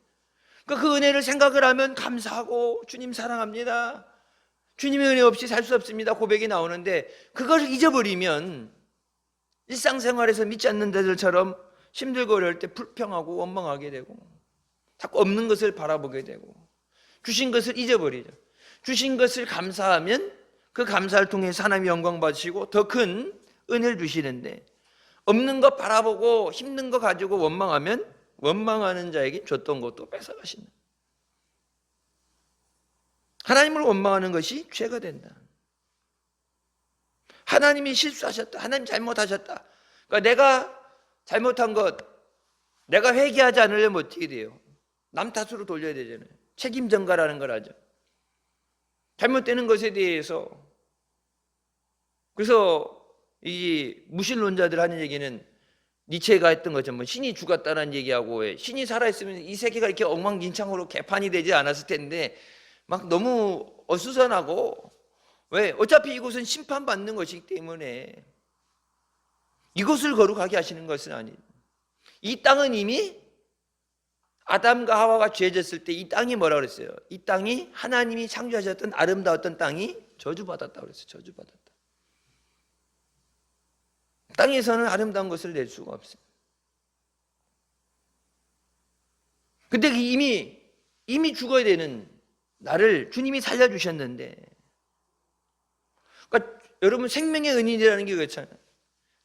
그 은혜를 생각을 하면 감사하고 주님 사랑합니다, 주님의 은혜 없이 살 수 없습니다 고백이 나오는데, 그걸 잊어버리면 일상생활에서 믿지 않는 자들처럼 힘들고 어려울 때 불평하고 원망하게 되고 자꾸 없는 것을 바라보게 되고 주신 것을 잊어버리죠. 주신 것을 감사하면 그 감사를 통해서 하나님이 영광 받으시고 더 큰 은혜를 주시는데, 없는 것 바라보고 힘든 거 가지고 원망하면 원망하는 자에게 줬던 것도 뺏어가신다. 하나님을 원망하는 것이 죄가 된다. 하나님이 실수하셨다, 하나님 잘못하셨다, 그러니까 내가 잘못한 것 내가 회개하지 않으려면 어떻게 돼요? 남 탓으로 돌려야 되잖아요. 책임 전가라는 걸 하죠. 잘못되는 것에 대해서. 그래서 이 무신론자들 하는 얘기는 니체가 했던 것처럼 뭐 신이 죽었다는 얘기하고, 신이 살아있으면 이 세계가 이렇게 엉망진창으로 개판이 되지 않았을 텐데 막 너무 어수선하고, 왜? 어차피 이곳은 심판받는 것이기 때문에 이곳을 거룩하게 하시는 것은 아니에요. 이 땅은 이미 아담과 하와가 죄졌을 때 이 땅이 뭐라 그랬어요? 이 땅이 하나님이 창조하셨던 아름다웠던 땅이 저주받았다고 그랬어요. 저주받았다. 땅에서는 아름다운 것을 낼 수가 없어요. 근데 이미 죽어야 되는 나를 주님이 살려주셨는데, 그러니까 여러분 생명의 은인이라는 게 그렇잖아요.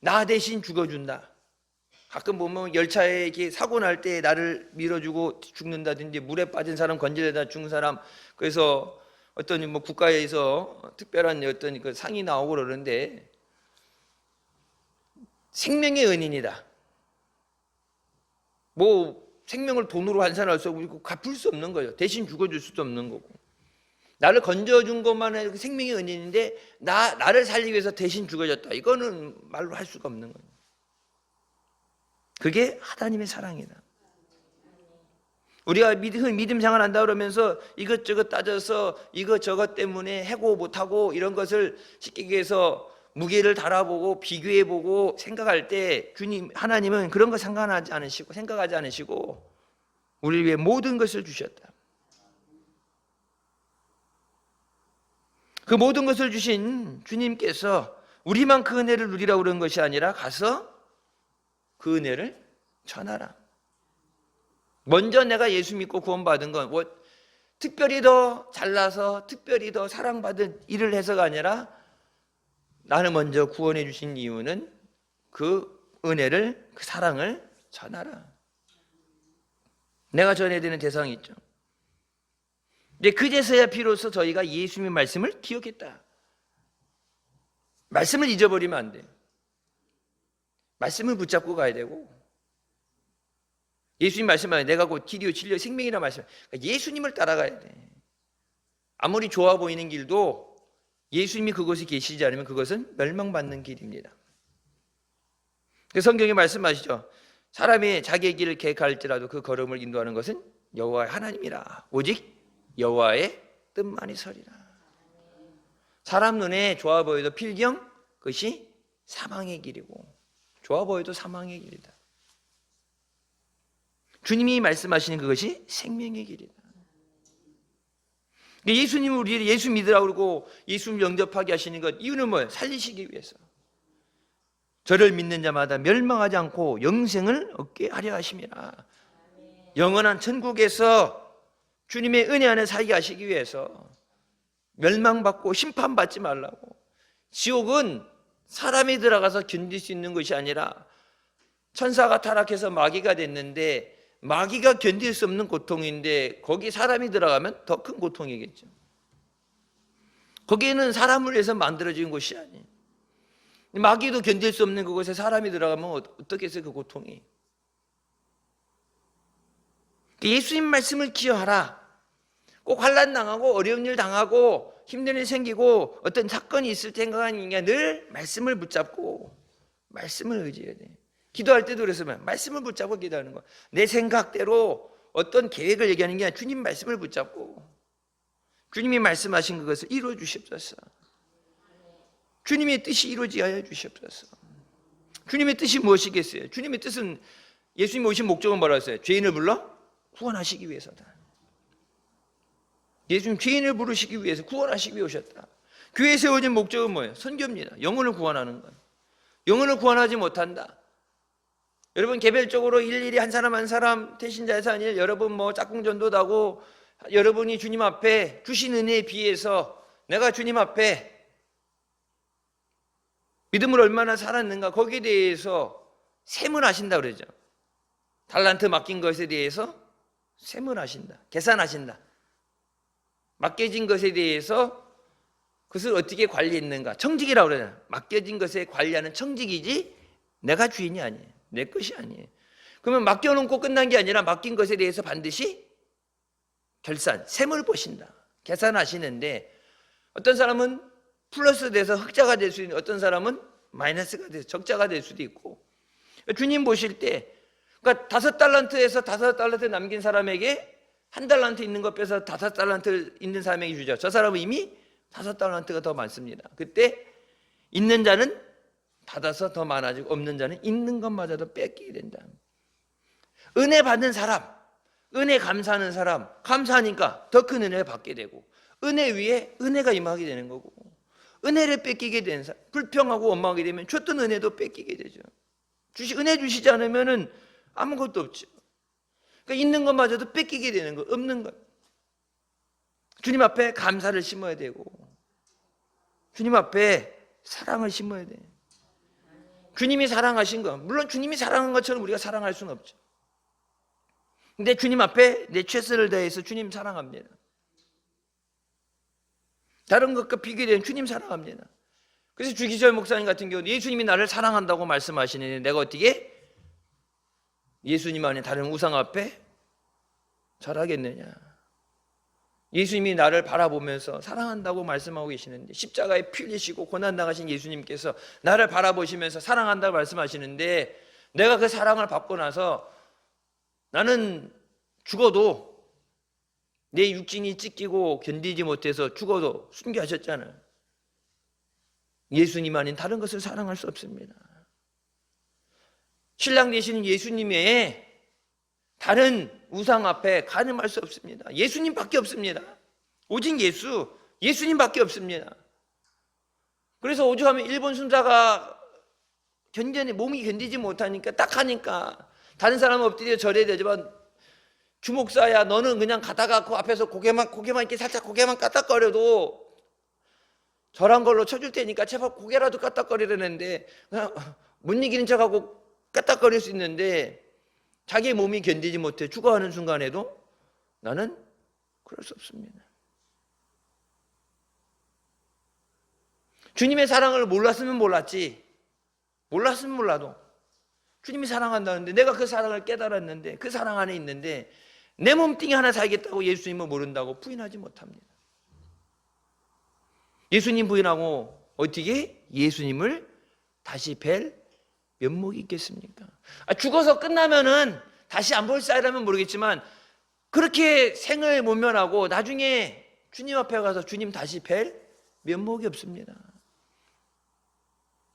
나 대신 죽어준다. 가끔 보면 열차에 이렇게 사고 날 때 나를 밀어주고 죽는다든지, 물에 빠진 사람 건질려다 죽는 사람, 그래서 어떤 뭐 국가에서 특별한 어떤 그 상이 나오고 그러는데, 생명의 은인이다. 뭐 생명을 돈으로 환산할 수 없고 갚을 수 없는 거죠. 대신 죽어줄 수도 없는 거고. 나를 건져준 것만 해도 생명의 은인인데 나를 살리기 위해서 대신 죽어졌다. 이거는 말로 할 수가 없는 거예요. 그게 하나님의 사랑이다. 우리가 믿음 생활한다 그러면서 이것저것 따져서 이것저것 때문에 해고 못하고 이런 것을 시키기 위해서 무게를 달아보고 비교해보고 생각할 때 주님, 하나님은 그런 거 생각하지 않으시고 우리를 위해 모든 것을 주셨다. 그 모든 것을 주신 주님께서 우리만 그 은혜를 누리라고 그런 것이 아니라 가서 그 은혜를 전하라. 먼저 내가 예수 믿고 구원받은 건 뭐 특별히 더 잘나서 특별히 더 사랑받은 일을 해서가 아니라, 나는 먼저 구원해 주신 이유는 그 은혜를, 그 사랑을 전하라. 내가 전해야 되는 대상이 있죠. 근데 그제서야 비로소 저희가 예수님의 말씀을 기억했다. 말씀을 잊어버리면 안 돼요. 말씀을 붙잡고 가야 되고, 예수님 말씀하면 내가 곧 길이요 진리요 생명이라 말씀. 그러니까 예수님을 따라가야 돼. 아무리 좋아 보이는 길도 예수님이 그곳에 계시지 않으면 그것은 멸망받는 길입니다. 성경에 말씀하시죠. 사람이 자기의 길을 계획할지라도 그 걸음을 인도하는 것은 여호와의 하나님이라. 오직 여호와의 뜻만이 서리라. 사람 눈에 좋아 보여도 필경 그것이 사망의 길이고, 좋아 보여도 사망의 길이다. 주님이 말씀하시는 그것이 생명의 길이다. 예수님은 우리를 예수 믿으라고 그러고 예수님 영접하게 하시는 것, 이유는 뭐예요? 살리시기 위해서. 저를 믿는 자마다 멸망하지 않고 영생을 얻게 하려 하심이라. 영원한 천국에서 주님의 은혜 안에 살게 하시기 위해서 멸망받고 심판받지 말라고. 지옥은 사람이 들어가서 견딜 수 있는 것이 아니라, 천사가 타락해서 마귀가 됐는데 마귀가 견딜 수 없는 고통인데 거기 사람이 들어가면 더 큰 고통이겠죠. 거기는 사람을 위해서 만들어진 곳이 아니에요. 마귀도 견딜 수 없는 그곳에 사람이 들어가면 어떻겠어요, 그 고통이. 예수님 말씀을 기여하라. 꼭 환난 당하고 어려운 일 당하고 힘든 일 생기고 어떤 사건이 있을 때가 늘 말씀을 붙잡고 말씀을 의지해야 돼. 기도할 때도 그랬으면 말씀을 붙잡고 기도하는 거야. 내 생각대로 어떤 계획을 얘기하는 게 아니라 주님 말씀을 붙잡고 주님이 말씀하신 그것을 이루어 주시옵소서. 주님의 뜻이 이루어지게 하여 주시옵소서. 주님의 뜻이 무엇이겠어요? 주님의 뜻은 예수님이 오신 목적은 뭐라고 했어요? 죄인을 불러 구원하시기 위해서다. 예수님 죄인을 부르시기 위해서 구원하시기 위해 오셨다. 교회에 세워진 목적은 뭐예요? 선교입니다. 영혼을 구원하는 것. 영혼을 구원하지 못한다. 여러분 개별적으로 일일이 한 사람 한 사람 태신자에서 아니라 여러분 뭐 짝꿍전도도 하고 여러분이 주님 앞에 주신 은혜에 비해서 내가 주님 앞에 믿음을 얼마나 살았는가 거기에 대해서 세문하신다 그러죠. 달란트 맡긴 것에 대해서 세문하신다. 계산하신다. 맡겨진 것에 대해서 그것을 어떻게 관리했는가. 청직이라고 그러잖아요. 맡겨진 것에 관리하는 청직이지 내가 주인이 아니에요. 내 것이 아니에요. 그러면 맡겨놓고 끝난 게 아니라 맡긴 것에 대해서 반드시 결산, 셈을 보신다. 계산하시는데 어떤 사람은 플러스 돼서 흑자가 될 수 있는 어떤 사람은 마이너스가 돼서 적자가 될 수도 있고 주님 보실 때 그러니까 5달란트에서 5달란트 남긴 사람에게 1달란트 있는 것 빼서 5달란트 있는 사람에게 주죠. 저 사람은 이미 5달란트가 더 많습니다. 그때 있는 자는 받아서 더 많아지고 없는 자는 있는 것마저도 뺏기게 된다. 은혜 받는 사람, 은혜 감사하는 사람, 감사하니까 더 큰 은혜를 받게 되고 은혜 위에 은혜가 임하게 되는 거고 은혜를 뺏기게 된 사람, 불평하고 원망하게 되면 줬던 은혜도 뺏기게 되죠. 은혜 주시지 않으면 아무것도 없죠. 그러니까 있는 것마저도 뺏기게 되는 거, 없는 것. 주님 앞에 감사를 심어야 되고 주님 앞에 사랑을 심어야 돼. 주님이 사랑하신 것, 물론 주님이 사랑한 것처럼 우리가 사랑할 수는 없죠. 근데 주님 앞에 내 최선을 다해서 주님 사랑합니다. 다른 것과 비교되는 주님 사랑합니다. 그래서 주기철 목사님 같은 경우는 예수님이 나를 사랑한다고 말씀하시는데 내가 어떻게 예수님 안에 다른 우상 앞에 절하겠느냐. 예수님이 나를 바라보면서 사랑한다고 말씀하고 계시는데 십자가에 피 흘리시고 고난당하신 예수님께서 나를 바라보시면서 사랑한다고 말씀하시는데 내가 그 사랑을 받고 나서 나는 죽어도 내 육신이 찢기고 견디지 못해서 죽어도 순교하셨잖아요. 예수님 아닌 다른 것을 사랑할 수 없습니다. 신랑 되시는 예수님 외에 다른 우상 앞에 가늠할 수 없습니다. 예수님밖에 없습니다. 오직 예수님밖에 없습니다. 그래서 오죽하면 일본 순사가 몸이 견디지 못하니까 딱 하니까 다른 사람은 엎드려 절해야 되지만 주목사야 너는 그냥 가다가 그 앞에서 고개만 이렇게 살짝 고개만 까딱거려도 절한 걸로 쳐줄 테니까 제발 고개라도 까딱거리려는데 그냥 못 이기는 척하고 까딱거릴 수 있는데 자기의 몸이 견디지 못해 죽어가는 순간에도 나는 그럴 수 없습니다. 주님의 사랑을 몰랐으면 몰랐지, 몰랐으면 몰라도 주님이 사랑한다는데 내가 그 사랑을 깨달았는데 그 사랑 안에 있는데 내 몸뚱이 하나 살겠다고 예수님을 모른다고 부인하지 못합니다. 예수님 부인하고 어떻게 예수님을 다시 뵐 면목이 있겠습니까? 죽어서 끝나면은 다시 안 볼 사이라면 모르겠지만 그렇게 생을 모면하고 나중에 주님 앞에 가서 주님 다시 뵐 면목이 없습니다.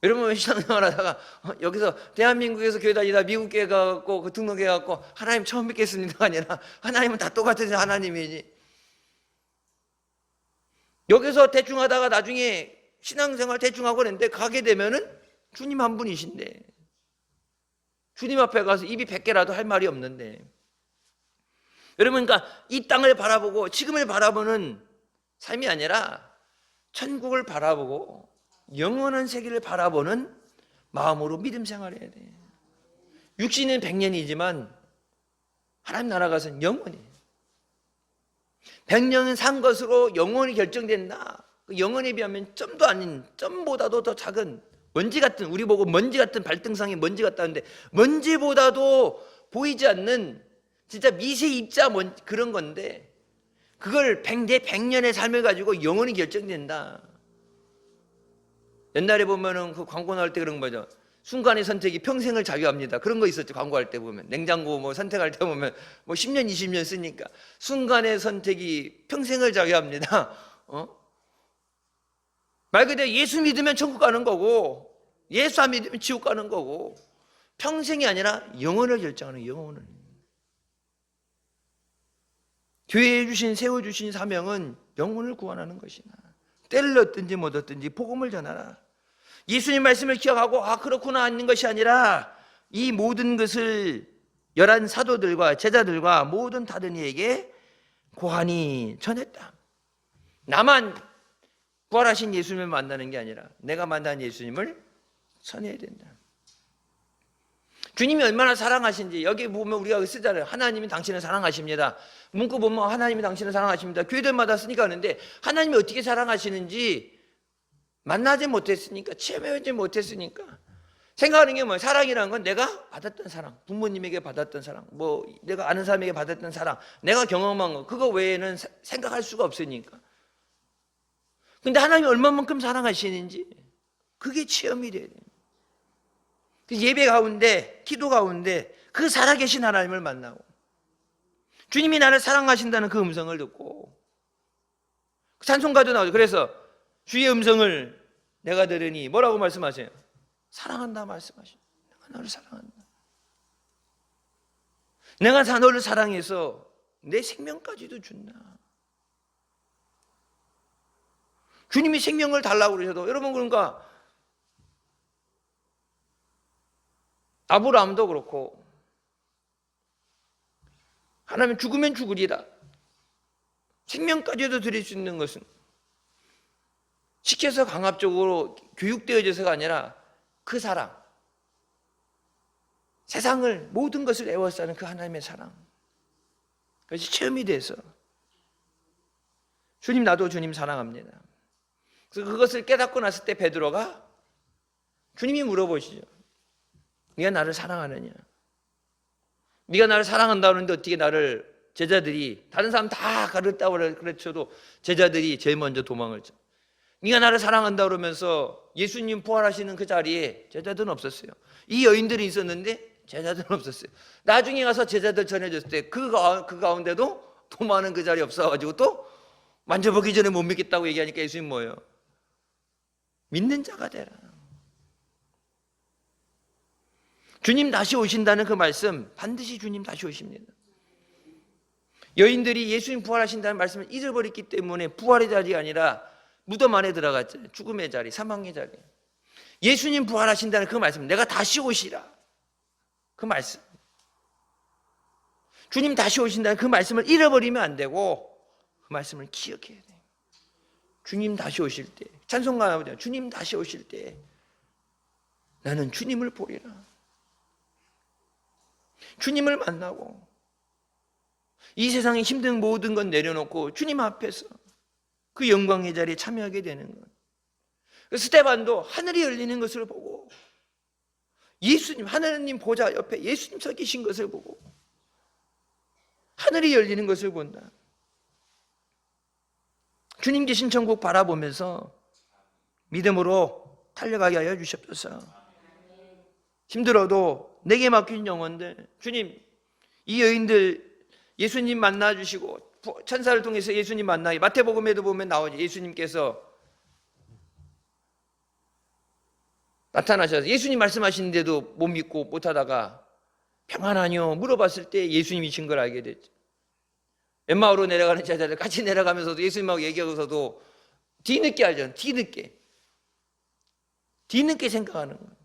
여러분 신앙생활 하다가 여기서 대한민국에서 교회 다니다 미국 교회 가고 그 등록해 갖고 하나님 처음 뵙겠습니다가 아니라 하나님은 다 똑같은 하나님이지. 여기서 대충 하다가 나중에 신앙생활 대충 하고 그랬는데 가게 되면은 주님 한 분이신데 주님 앞에 가서 입이 100개라도 할 말이 없는데 여러분 그러니까 이 땅을 바라보고 지금을 바라보는 삶이 아니라 천국을 바라보고 영원한 세계를 바라보는 마음으로 믿음 생활해야 돼. 육신은 100년이지만 하나님 나라 가서는 영원히 100년은 산 것으로 영원히 결정된다. 그 영원에 비하면 점도 아닌 점보다도 더 작은 먼지 같은, 우리 보고 먼지 같은 발등상에 먼지 같다는데 먼지보다도 보이지 않는 진짜 미세 입자 그런 건데 그걸 내 100년의 삶을 가지고 영원히 결정된다. 옛날에 보면은 그 광고 나올 때 그런 거죠. 순간의 선택이 평생을 자유합니다. 그런 거 있었죠. 광고할 때 보면. 냉장고 뭐 선택할 때 보면 뭐 10년, 20년 쓰니까. 순간의 선택이 평생을 자유합니다. 말 그대로 예수 믿으면 천국 가는 거고, 예수 안 믿으면 지옥 가는 거고, 평생이 아니라 영혼을 결정하는 영혼을. 교회에 주신, 세워주신 사명은 영혼을 구원하는 것이다. 때를 얻든지 못 얻든지 복음을 전하라. 예수님 말씀을 기억하고 그렇구나 하는 것이 아니라 이 모든 것을 11 사도들과 제자들과 모든 다른 이에게 고하니 전했다. 나만 부활하신 예수님을 만나는 게 아니라 내가 만난 예수님을 전해야 된다. 주님이 얼마나 사랑하신지 여기 보면 우리가 쓰잖아요. 하나님이 당신을 사랑하십니다. 문구 보면 하나님이 당신을 사랑하십니다. 교회들마다 쓰니까 하는데 하나님이 어떻게 사랑하시는지 만나지 못했으니까, 체험하지 못했으니까 생각하는 게 뭐예요? 사랑이라는 건 내가 받았던 사랑, 부모님에게 받았던 사랑, 뭐 내가 아는 사람에게 받았던 사랑, 내가 경험한 거, 그거 외에는 생각할 수가 없으니까. 근데 하나님이 얼마만큼 사랑하시는지 그게 체험이 돼야 돼요. 예배 가운데, 기도 가운데 그 살아계신 하나님을 만나고 주님이 나를 사랑하신다는 그 음성을 듣고 찬송가도 나오죠. 그래서 주의 음성을 내가 들으니 뭐라고 말씀하세요? 사랑한다 말씀하시죠. 내가 너를 사랑한다. 내가 너를 사랑해서 내 생명까지도 준다. 주님이 생명을 달라고 그러셔도 여러분, 그러니까 아브라함도 그렇고 하나님 죽으면 죽으리라. 생명까지도 드릴 수 있는 것은 시켜서 강압적으로 교육되어져서가 아니라 그 사랑, 세상을 모든 것을 애워싸는 그 하나님의 사랑, 그것이 체험이 돼서 주님, 나도 주님 사랑합니다. 그래서 그것을 깨닫고 났을 때 베드로가 주님이 물어보시죠. 네가 나를 사랑하느냐? 네가 나를 사랑한다 그러는데 어떻게 나를, 제자들이 다른 사람 다 가르쳤다고 그랬어도 제자들이 제일 먼저 도망을 쳐. 네가 나를 사랑한다 그러면서 예수님 부활하시는 그 자리에 제자들은 없었어요. 이 여인들이 있었는데 제자들은 없었어요. 나중에 가서 제자들 전해줬을 때 그 가운데도 또 많은 그 자리에 없어가지고 또 만져보기 전에 못 믿겠다고 얘기하니까 예수님 뭐예요? 믿는 자가 되라. 주님 다시 오신다는 그 말씀, 반드시 주님 다시 오십니다. 여인들이 예수님 부활하신다는 말씀을 잊어버렸기 때문에 부활의 자리가 아니라 무덤 안에 들어갔잖아요. 죽음의 자리, 사망의 자리. 예수님 부활하신다는 그 말씀, 내가 다시 오시라, 그 말씀, 주님 다시 오신다는 그 말씀을 잃어버리면 안 되고 그 말씀을 기억해야 돼요. 주님 다시 오실 때, 찬송가 나오잖아요. 주님 다시 오실 때 나는 주님을 보리라. 주님을 만나고 이 세상의 힘든 모든 건 내려놓고 주님 앞에서 그 영광의 자리에 참여하게 되는 것. 스데반도 하늘이 열리는 것을 보고 예수님, 하나님 보좌 옆에 예수님 서 계신 것을 보고 하늘이 열리는 것을 본다. 주님 계신 천국 바라보면서 믿음으로 달려가게 하여 주시옵소서. 힘들어도 내게 맡긴 영혼들, 주님, 이 여인들 예수님 만나주시고 천사를 통해서 예수님 만나게, 마태복음에도 보면 나오죠. 예수님께서 나타나셔서 예수님 말씀하시는데도 못 믿고 못하다가 평안하뇨 물어봤을 때 예수님이신 걸 알게 됐죠. 엠마오로 내려가는 제자들 같이 내려가면서도 예수님하고 얘기하고서도 뒤늦게 알죠. 뒤늦게 생각하는 거예요.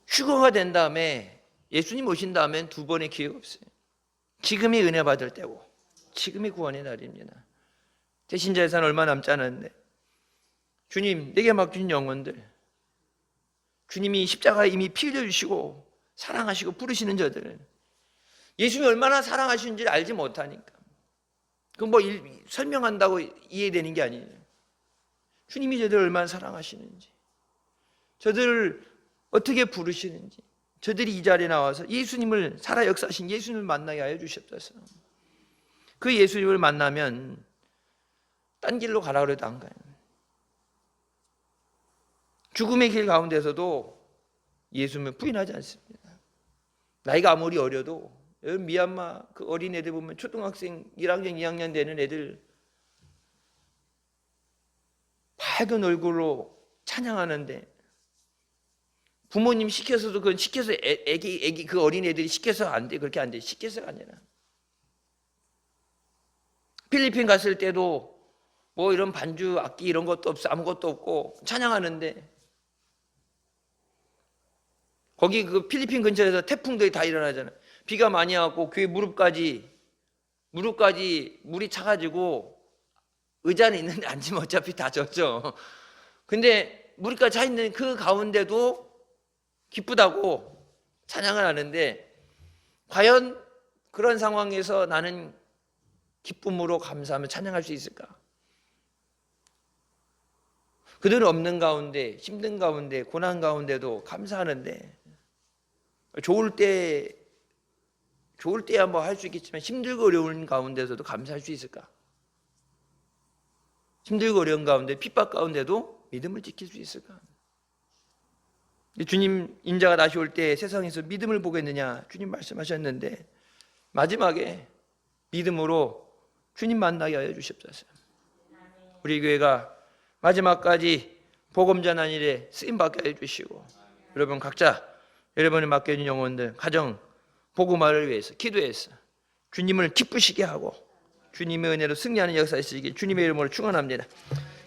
휴거가 된 다음에, 예수님 오신 다음엔 두 번의 기회가 없어요. 지금이 은혜 받을 때고 지금이 구원의 날입니다. 대신자 예산 얼마 남지 않았는데 주님, 내게 맡긴 영혼들, 주님이 십자가에 이미 피 흘려주시고 사랑하시고 부르시는 저들은 예수님이 얼마나 사랑하시는지 알지 못하니까, 그 뭐 설명한다고 이해되는 게 아니에요. 주님이 저들을 얼마나 사랑하시는지, 저들을 어떻게 부르시는지, 저들이 이 자리에 나와서 예수님을 살아 역사하신 예수님을 만나게 하여 주시옵소서. 그 예수님을 만나면 딴 길로 가라 그래도 안 가요. 죽음의 길 가운데서도 예수님을 부인하지 않습니다. 나이가 아무리 어려도 여러분 미얀마 그 어린애들 보면 초등학생 1학년 2학년 되는 애들 밝은 얼굴로 찬양하는데 부모님 시켜서도 그건 시켜서 애기 그 어린애들이 시켜서 안 돼. 그렇게 안 돼. 시켜서가 아니라 필리핀 갔을 때도 뭐 이런 반주 악기 이런 것도 없어. 아무것도 없고 찬양하는데 거기 그 필리핀 근처에서 태풍들이 다 일어나잖아요. 비가 많이 와갖고 교회 무릎까지 물이 차가지고 의자는 있는데 앉으면 어차피 다 젖죠. 근데 무릎까지 차 있는 그 가운데도 기쁘다고 찬양을 하는데 과연 그런 상황에서 나는 기쁨으로 감사하며 찬양할 수 있을까? 그들은 없는 가운데 힘든 가운데 고난 가운데도 감사하는데 좋을 때야 뭐 할 수 있겠지만 힘들고 어려운 가운데서도 감사할 수 있을까? 힘들고 어려운 가운데 핍박 가운데도 믿음을 지킬 수 있을까? 주님 인자가 다시 올 때 세상에서 믿음을 보겠느냐 주님 말씀하셨는데 마지막에 믿음으로 주님 만나게 하여 주시옵소서. 우리 교회가 마지막까지 복음 전하는 일에 쓰임 받게 해 주시고 여러분 각자 여러분이 맡겨진 영혼들 가정 복음화를 위해서 기도해서 주님을 기쁘시게 하고 주님의 은혜로 승리하는 역사 있으시길 주님의 이름으로 축원합니다.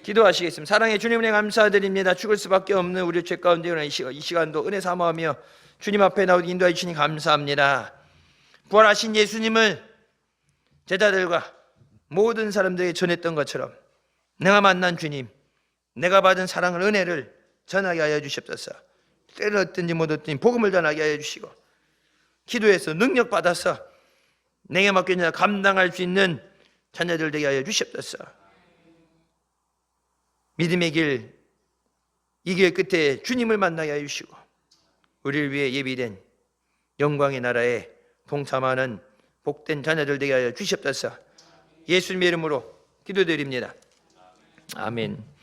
기도하시겠습니다. 사랑의 주님 은혜 감사드립니다. 죽을 수밖에 없는 우리 죄 가운데 이 시간도 은혜 사모하며 주님 앞에 나오기 인도해 주시니 감사합니다. 부활하신 예수님을 제자들과 모든 사람들에게 전했던 것처럼 내가 만난 주님, 내가 받은 사랑을 은혜를 전하게 하여 주시옵소서. 때를 얻든지 못 얻든지 복음을 전하게 하여 주시고 기도해서 능력 받아서 내게 맡겨진 감당할 수 있는 자녀들 되게 하여 주시옵소서. 믿음의 길, 이 길 끝에 주님을 만나게 하여 주시고 우리를 위해 예비된 영광의 나라에 동참하는 복된 자녀들 되게 하여 주시옵소서. 예수님의 이름으로 기도드립니다. 아멘.